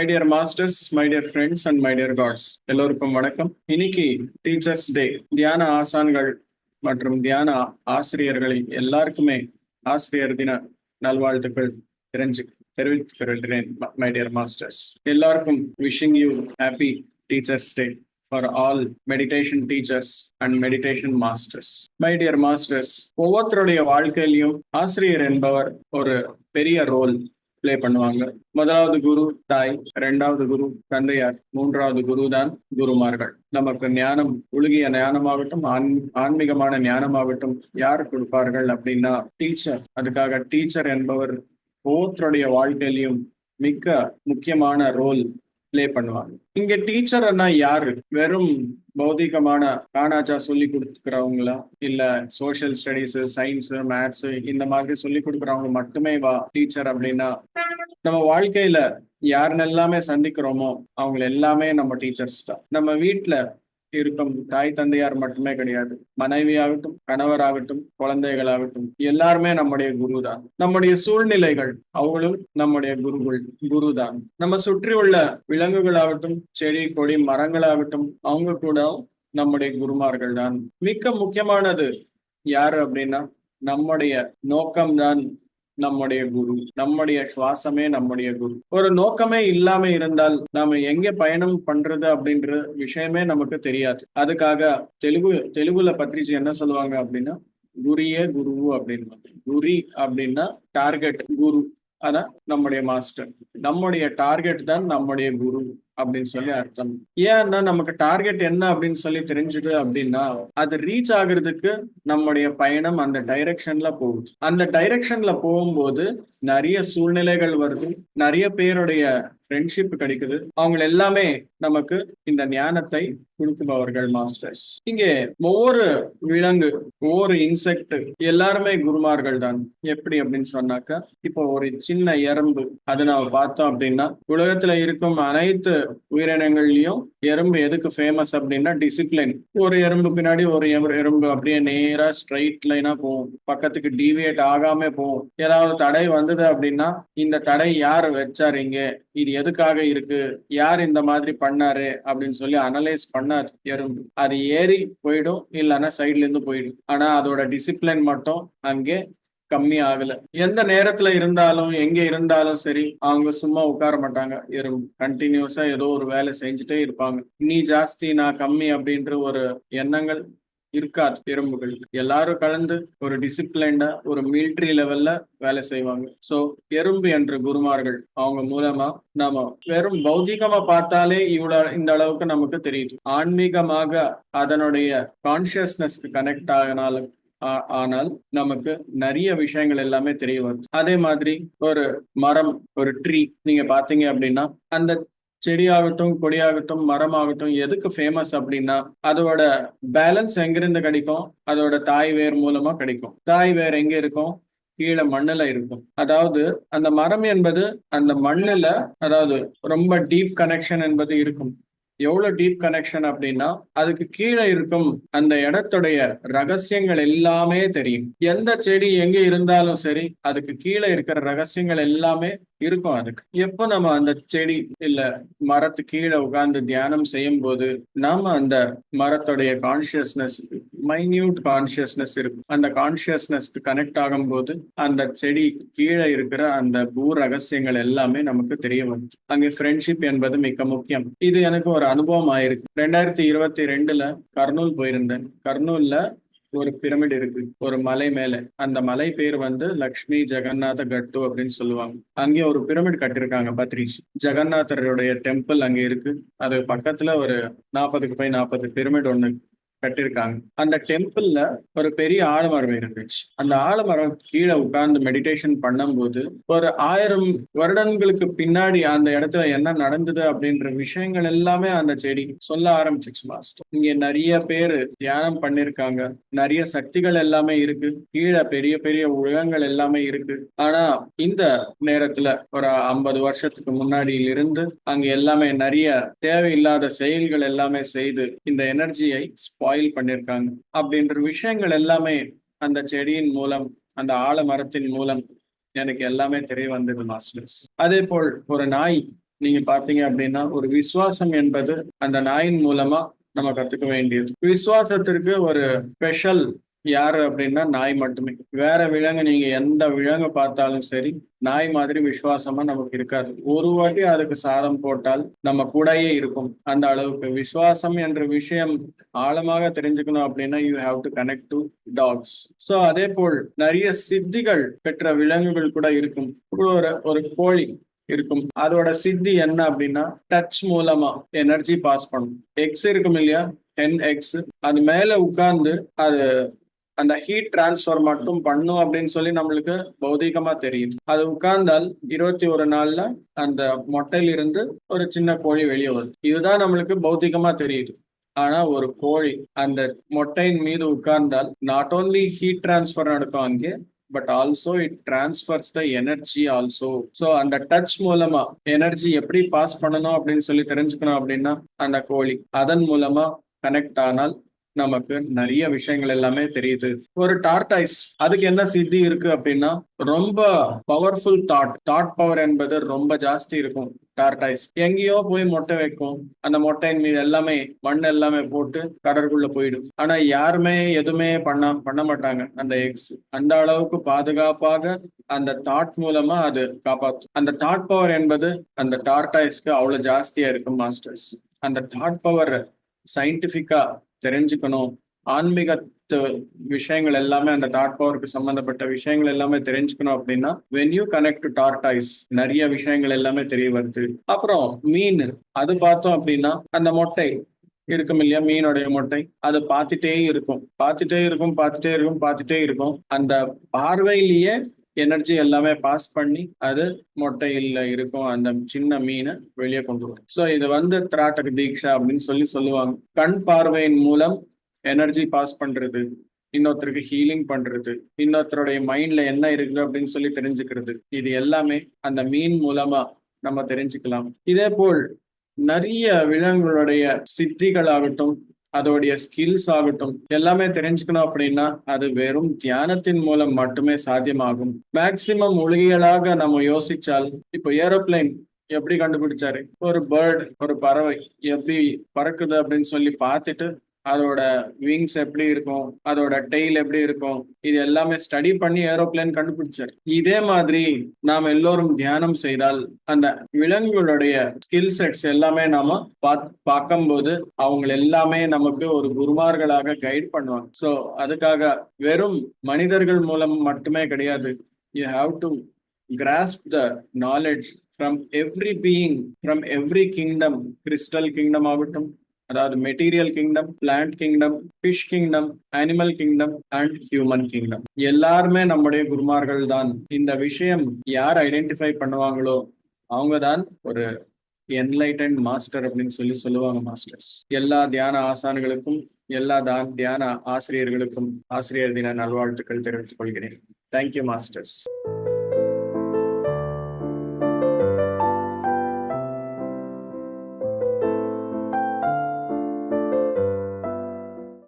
My dear masters, my dear friends and my dear gods, எல்லோருக்கும் வணக்கம். இன்னைக்கு teachers day. தியான ஆசான்கள் மற்றும் தியான ஆசிரியர்களை எல்லாருக்குமே ஆசிரியர் தின நல்வாழ்த்துக்கள் தெரிவித்துக்கிறேன். மை டியர் மாஸ்டர்ஸ், எல்லாருக்கும் wishing you happy teachers day for all meditation teachers and meditation masters. My dear masters, ஒவ்வொருத்தருடைய வாழ்க்கையிலையும் ஆசிரியர் என்பவர் ஒரு பெரிய ரோல் பிளே பண்ணுவாங்க. முதலாவது குரு தாய், இரண்டாவது குரு தந்தையார், மூன்றாவது குரு தான் குருமார்கள். நமக்கு ஞானம், ஒழுகிய ஞானமாகட்டும் ஆன்மீகமான ஞானமாகட்டும் யார் கொடுப்பார்கள் அப்படின்னா டீச்சர். அதுக்காக டீச்சர் என்பவர் ஒவ்வொருத்தருடைய வாழ்க்கையிலையும் மிக முக்கியமான ரோல் பிளே பண்ணுவாங்க. இங்க டீச்சர்னா யாரு? வெறும் பௌதிகமான காணாச்சா சொல்லி கொடுக்குறவங்களா, இல்ல சோசியல் ஸ்டடிஸ், சயின்ஸ், மேத்ஸ் இந்த மாதிரி சொல்லி கொடுக்குறவங்க மட்டுமே வா டீச்சர் அப்படின்னா, நம்ம வாழ்க்கையில யாருன்னெல்லாமே சந்திக்கிறோமோ அவங்க எல்லாமே நம்ம டீச்சர்ஸ் தான். நம்ம வீட்டுல இருக்கும் தாய் தந்தையார் மட்டுமே கிடையாது, மனைவி ஆகட்டும், கணவராகட்டும், குழந்தைகளாகட்டும், எல்லாருமே நம்முடைய குரு தான். நம்முடைய சூழ்நிலைகள் அவங்களும் நம்முடைய குரு தான். நம்ம சுற்றி உள்ள விலங்குகளாகட்டும், செடி கொடி மரங்களாகட்டும், அவங்க கூட நம்முடைய குருமார்கள் தான். மிக முக்கியமானது யாரு அப்படின்னா நம்முடைய நோக்கம்தான் நம்முடைய குரு. நம்முடைய சுவாசமே நம்முடைய குரு. ஒரு நோக்கமே இல்லாம இருந்தால் நாம எங்க பயணம் பண்றது அப்படின்ற விஷயமே நமக்கு தெரியாது. அதுக்காக தெலுங்குல பத்ரிஜி என்ன சொல்லுவாங்க அப்படின்னா, குரியே குரு அப்படின்னு. குரி அப்படின்னா டார்கெட், குரு அதான் நம்முடைய மாஸ்டர். நம்முடைய டார்கெட் தான் நம்முடைய குரு அப்படின்னு சொல்லி அர்த்தம். ஏன்னா நமக்கு டார்கெட் என்ன அப்படின்னு சொல்லி தெரிஞ்சுது அப்படின்னா அது ரீச் ஆகுறதுக்கு நம்முடைய பயணம் அந்த டைரக்ஷன்ல போகுது. அந்த டைரக்ஷன்ல போகும்போது நிறைய சூழ்நிலைகள் வருது, நிறைய பேருடைய ஃப்ரெண்ட்ஷிப் கிடைக்குது. அவங்க எல்லாமே நமக்கு இந்த ஞானத்தை கொடுக்குபவர்கள் மாஸ்டர்ஸ். இங்கே ஒவ்வொரு விலங்கு, ஒவ்வொரு இன்செக்ட் எல்லாருமே குருமார்கள் தான். எப்படி அப்படின்னு சொன்னாக்கா, இப்போ ஒரு சின்ன எறும்பு அதை நாம பார்த்தோம் அப்படின்னா, உலகத்துல இருக்கும் அனைத்து உயிரினங்கள்லயும் எறும்பு எதுக்கு ஃபேமஸ் அப்படின்னா டிசிப்ளின். ஒரு எறும்பு பின்னாடி ஒரு எறும்பு அப்படியே நேரா ஸ்ட்ரைட் லைனா போகும், பக்கத்துக்கு டீவியேட் ஆகாம போகும். ஏதாவது தடை வந்தது அப்படின்னா இந்த தடை யார் வச்சாருங்க, இது எதுக்காக இருக்கு, யார் இந்த மாதிரி பண்ணாரு அப்படின்னு சொல்லி அனலைஸ் பண்ணாது எறும்பு. அது ஏறி போயிடும், இல்லைன்னா சைட்ல இருந்து போயிடும். ஆனா அதோட டிசிப்ளின் மட்டும் அங்கே கம்மி ஆகல. எந்த நேரத்துல இருந்தாலும் எங்க இருந்தாலும் சரி அவங்க சும்மா உட்கார மாட்டாங்க. எறும்பு கண்டினியூஸா ஏதோ ஒரு வேலை செஞ்சுட்டே இருப்பாங்க. நீ ஜாஸ்தி நான் கம்மி அப்படின்ற ஒரு எண்ணங்கள் இருக்காது எறும்புகளுக்கு. எல்லாரும் கலந்து ஒரு டிசிப்ளின்டா ஒரு மிலிட்ரி லெவல்ல வேலை செய்வாங்க. சோ எறும்பு என்ற குருமார்கள் அவங்க மூலமா நாம வெறும் பௌதிகமா பார்த்தாலே இந்த அளவுக்கு நமக்கு தெரியுது. ஆன்மீகமாக அதனுடைய கான்சியஸ்னஸ்க்கு கனெக்ட் ஆனால் நமக்கு நிறைய விஷயங்கள் எல்லாமே தெரிய வருது. அதே மாதிரி ஒரு மரம், ஒரு ட்ரீ நீங்க பாத்தீங்க அப்படின்னா அந்த செடியாகட்டும், கொடியாகட்டும், மரமாகட்டும் எதுக்கு ஃபேமஸ் அப்படின்னா அதோட பேலன்ஸ் எங்கிருந்து கிடைக்கும், அதோட தாய் வேர் மூலமா கிடைக்கும். தாய் வேர் எங்க இருக்கும், கீழே மண்ணுல இருக்கும். அதாவது அந்த மரம் என்பது அந்த மண்ணுல, அதாவது ரொம்ப டீப் கனெக்ஷன் என்பது இருக்கும். எவ்வளவு டீப் கனெக்ஷன் அப்படின்னா அதுக்கு கீழே இருக்கும் அந்த இடத்துடைய ரகசியங்கள் எல்லாமே தெரியும். எந்த செடி எங்க இருந்தாலும் சரி அதுக்கு கீழே இருக்கிற ரகசியங்கள் எல்லாமே இருக்கும். அதுக்கு எப்போ நம்ம அந்த செடி இல்ல மரத்து கீழே உட்கார்ந்து தியானம் செய்யும் போது நாம அந்த மரத்துடைய கான்சியஸ்னஸ், மைன்யூட் கான்சியஸ்னஸ் இருக்கும். அந்த கான்சியஸ்னஸ்க்கு கனெக்ட் ஆகும் போது அந்த செடி கீழே இருக்கிற அந்த பூ ரகசியங்கள் எல்லாமே நமக்கு தெரிய வருது. அங்கே ஃப்ரெண்ட்ஷிப் என்பது மிக முக்கியம். இது எனக்கு ஒரு அனுபவம் ஆயிருக்கு. 2022 கர்னூல் போயிருந்தேன். கர்னூல்ல ஒரு பிரமிட் இருக்கு, ஒரு மலை மேல. அந்த மலை பேர் வந்து லக்ஷ்மி ஜெகநாத கட்டு அப்படின்னு சொல்லுவாங்க. அங்கே ஒரு பிரமிட் கட்டிருக்காங்க பத்ரிஜ். ஜெகநாதருடைய டெம்பிள் அங்க இருக்கு. அது பக்கத்துல ஒரு 40x40 பிரமிட் ஒண்ணு கட்டிருக்காங்க. அந்த டெம்பிள்ல ஒரு பெரிய ஆலமரம் இருந்துச்சு. அந்த ஆலமரம் கீழே உட்கார்ந்து மெடிடேஷன் பண்ணும்போது ஒரு 1000 வருடங்களுக்கு பின்னாடி அந்த இடத்துல என்ன நடந்தது அப்படின்ற விஷயங்கள் எல்லாமே அந்த செடி சொல்ல ஆரம்பிச்சிச்சு மாஸ்டர். இங்க நிறைய பேரு தியானம் பண்ணிருக்காங்க, நிறைய சக்திகள் எல்லாமே இருக்கு, கீழே பெரிய பெரிய உலகங்கள் எல்லாமே இருக்கு. ஆனா இந்த நேரத்துல ஒரு 50 வருஷத்துக்கு முன்னாடியிலிருந்து அங்க எல்லாமே நிறைய தேவையில்லாத செயல்கள் எல்லாமே செய்து இந்த எனர்ஜியை ஸ்பாயில் பண்ணிருக்காங்க அப்படின்ற விஷயங்கள் எல்லாமே அந்த செடியின் மூலம், அந்த ஆலமரத்தின் மூலம் எனக்கு எல்லாமே தெரிய வந்தது மாஸ்டர்ஸ். அதே போல் ஒரு நாய் நீங்க பாத்தீங்க அப்படின்னா ஒரு விசுவாசம் என்பது அந்த நாயின் மூலமா நம்ம கத்துக்க வேண்டியது. விசுவாசத்திற்கு ஒரு ஸ்பெஷல் யாரு அப்படின்னா நாய் மட்டுமே. வேற விலங்கு நீங்க எந்த விலங்கு பார்த்தாலும் சரி, நாய் மாதிரி விசுவாசமா நமக்கு இருக்காது. ஒரு வாட்டி அதுக்கு சாதம் போட்டால் நம்ம கூடயே இருக்கும். அந்த அளவுக்கு விசுவாசம் என்ற விஷயம் ஆழமாக தெரிஞ்சுக்கணும் அப்படின்னா you have to connect to டாக்ஸ். சோ அதே போல் நிறைய சித்திகள் பெற்ற விலங்குகள் கூட இருக்கும். ஒரு கோழி இருக்கும். அதோட சித்தி என்ன அப்படின்னா டச் மூலமா எனர்ஜி பாஸ் பண்ணும். எக்ஸ் இருக்கும் இல்லையா, 10x, அது மேல உட்கார்ந்து அது அந்த ஹீட் டிரான்ஸ்ஃபர் மட்டும் பண்ணும் அப்படின்னு சொல்லி நம்மளுக்கு பௌதிகமா தெரியுது. அது உட்கார்ந்தால் 21 நாள்ல அந்த மொட்டையில இருந்து ஒரு சின்ன கோழி வெளியே வருது. இதுதான் நம்மளுக்கு பௌதிகமா தெரியுது. ஆனா ஒரு கோழி அந்த மொட்டையின் மீது உட்கார்ந்தால் நாட் ஓன்லி ஹீட் டிரான்ஸ்ஃபர் நடக்கும் அங்கே, but also it transfers the energy also. So அந்த டச் மூலமா எனர்ஜி எப்படி பாஸ் பண்ணணும் அப்படின்னு சொல்லி தெரிஞ்சுக்கணும் அப்படின்னா அந்த கோழி அதன் மூலமா கனெக்ட் ஆனால் நமக்கு நிறைய விஷயங்கள் எல்லாமே தெரியுது. ஒரு டார்டாய்ஸ் அதுக்கு என்ன சித்தி இருக்கு அப்படின்னா ரொம்ப பவர்ஃபுல் தாட் பவர் என்பது ரொம்ப ஜாஸ்தி இருக்கும். டார்டாய்ஸ் எங்கேயோ போய் மொட்டை வைக்கும். அந்த மொட்டையின் மீது எல்லாமே மண் எல்லாமே போட்டு கடற்குள்ள போயிடும். ஆனா யாருமே எதுவுமே பண்ண மாட்டாங்க. அந்த எக்ஸ் அந்த அளவுக்கு பாதுகாப்பாக அந்த தாட் மூலமா அது காப்பாற்றும். அந்த தாட் பவர் என்பது அந்த டார்டாய்ஸ்க்கு அவ்வளவு ஜாஸ்தியா இருக்கும் மாஸ்டர்ஸ். அந்த தாட் பவர் சயின்டிபிக்கா தெரிஞ்சுக்கணும். ஆன்மீக விஷயங்கள் எல்லாமே அந்த தாட் பவருக்கு சம்பந்தப்பட்ட விஷயங்கள் எல்லாமே தெரிஞ்சுக்கணும் அப்படின்னா when you connect to tortoise நிறைய விஷயங்கள் எல்லாமே தெரிய வருது. அப்புறம் மீன் அது பார்த்தோம் அப்படின்னா அந்த மொட்டை இருக்கும் இல்லையா, மீனுடைய மொட்டை அது பார்த்துட்டே இருக்கும். அந்த பார்வையிலேயே எனர்ஜி எல்லாமே பாஸ் பண்ணி அது மொட்டையில இருக்கும் அந்த சின்ன மீனை வெளியே கொண்டு வரும். ஸோ இது திராட்டக தீக்ஷா அப்படின்னு சொல்லுவாங்க. கண் பார்வையின் மூலம் எனர்ஜி பாஸ் பண்றது, இன்னொருத்தருக்கு ஹீலிங் பண்றது, இன்னொருத்தருடைய மைண்ட்ல என்ன இருக்குது அப்படின்னு சொல்லி தெரிஞ்சுக்கிறது, இது எல்லாமே அந்த மீன் மூலமா நம்ம தெரிஞ்சுக்கலாம். இதே போல் நிறைய விலங்குகளுடைய சித்திகள் ஆகட்டும், அதோடைய ஸ்கில்ஸ் ஆகட்டும், எல்லாமே தெரிஞ்சுக்கணும் அப்படின்னா அது வெறும் தியானத்தின் மூலம் மட்டுமே சாத்தியமாகும். மேக்சிமம் ஒளியலாக நம்ம யோசிச்சால், இப்போ ஏரோப்ளைன் எப்படி கண்டுபிடிச்சாரு? ஒரு பேர்ட், ஒரு பறவை எப்படி பறக்குது அப்படின்னு சொல்லி பார்த்துட்டு அதோட விங்ஸ் எப்படி இருக்கும், அதோட டெய்ல் எப்படி இருக்கும், இது எல்லாமே ஸ்டடி பண்ணி ஏரோப்ளேன் கண்டுபிடிச்சார். இதே மாதிரி நாம் எல்லோரும் தியானம் செய்தால் அந்த விலங்குகளுடைய ஸ்கில் செட்ஸ் எல்லாமே நாம பார்க்கும்போது அவங்க எல்லாமே நமக்கு ஒரு குருமார்களாக கைட் பண்ணுவாங்க. ஸோ அதுக்காக வெறும் மனிதர்கள் மூலம் மட்டுமே கிடையாது. You have to grasp the knowledge from every being, from every kingdom, crystal kingdom ஆகட்டும், அதாவது material kingdom, plant kingdom, fish kingdom, animal kingdom and human kingdom, எல்லாருமே நம்முடைய குருமார்கள் தான். இந்த விஷயம் யார் ஐடென்டிஃபை பண்ணுவாங்களோ அவங்க தான் ஒரு என்லைட்டன் மாஸ்டர் அப்படின்னு சொல்லுவாங்க மாஸ்டர்ஸ். எல்லா தியான ஆசான்களுக்கும் எல்லா தியான ஆசிரியர்களுக்கும் ஆசிரியர் தின நல்வாழ்த்துக்கள் தெரிவித்துக் கொள்கிறேன். Thank you masters.